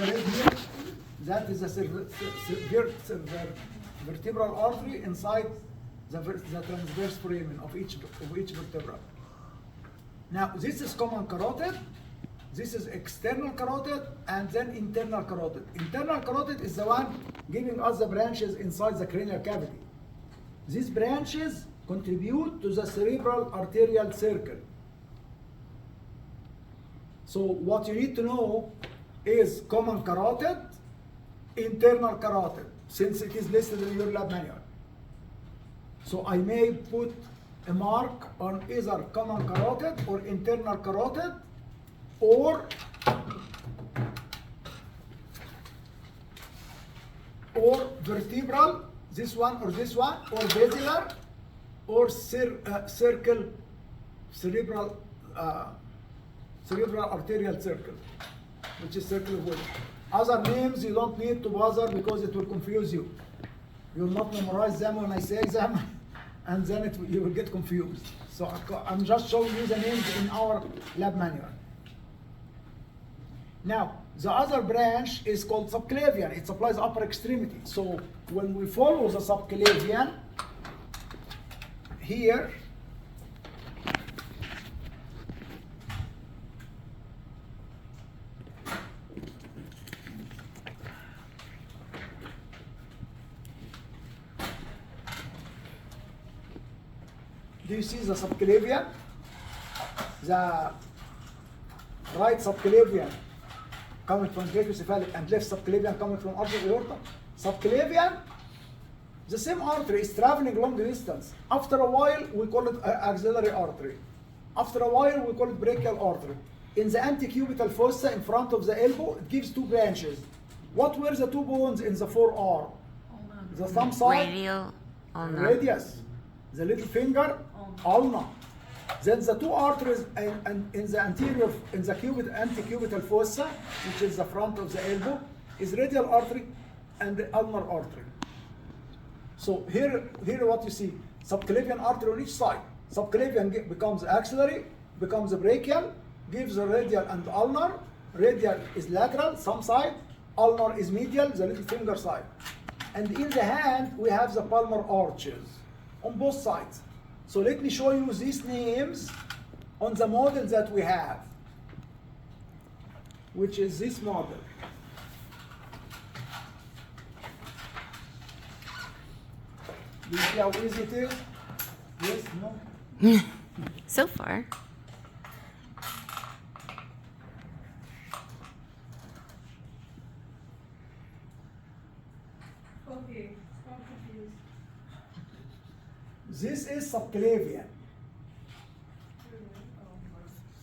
Here, that is a vertebral artery inside the transverse foramen of each vertebra. Now, this is common carotid, this is external carotid, and then internal carotid. Internal carotid is the one giving us the branches inside the cranial cavity. These branches contribute to the cerebral arterial circle. So what you need to know is common carotid, internal carotid, since it is listed in your lab manual. So I may put a mark on either common carotid or internal carotid or vertebral, this one, or basilar, or cerebral arterial circle, which is circle of Willis. Other names you don't need to bother because it will confuse you. You will not memorize them when I say them, and then you will get confused. So I'm just showing you the names in our lab manual. Now, the other branch is called subclavian. It supplies upper extremity. So when we follow the subclavian, here, do you see the subclavian? The right subclavian coming from brachiocephalic and left subclavian coming from artery aorta. Subclavian, the same artery is traveling long distance. After a while, we call it axillary artery. After a while, we call it brachial artery. In the antecubital fossa in front of the elbow, it gives two branches. What were the two bones in the forearm? The thumb side, Radial, ulnar. radius. The little finger, ulna. Then the two arteries in the anterior, in the antecubital fossa, which is the front of the elbow, is radial artery and the ulnar artery. So here what you see, subclavian artery on each side. Subclavian becomes axillary, becomes a brachial, gives a radial and ulnar. Radial is lateral, some side. Ulnar is medial, the little finger side. And in the hand, we have the palmar arches on both sides. So let me show you these names on the model that we have, which is this model. Do you see how easy it is? Yes, no? So far. Okay, I'm confused. This is subclavian.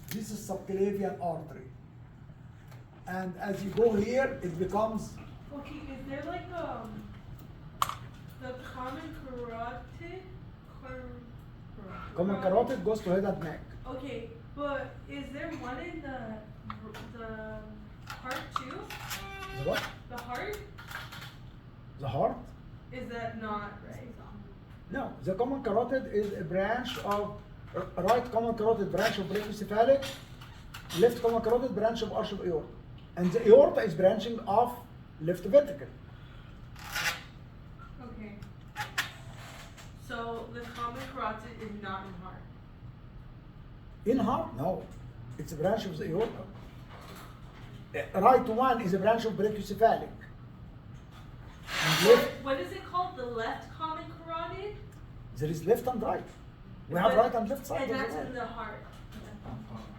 This is subclavian artery. And as you go here, it becomes. Okay, is there like the common carotid? Common carotid goes to head and neck. Okay, but is there one in the heart too? The what? The heart? The heart? Is that not right? No, the common carotid is a branch of, right common carotid branch of brachiocephalic, left common carotid branch of arch of aorta. And the aorta is branching off left ventricle. Okay. So the common carotid is not in heart. In heart? No. It's a branch of the aorta. Right one is a branch of brachiocephalic. And left, What is it called? The left common carotid? there is left and right. We have right and left side. And of the that's heart. in the heart.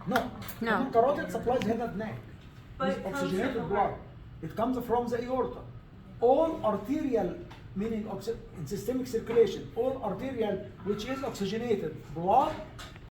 No. No. Common carotid supplies head and neck. But With it comes oxygenated from the blood. heart. It comes from the aorta. All arterial, meaning in systemic circulation, all arterial which is oxygenated blood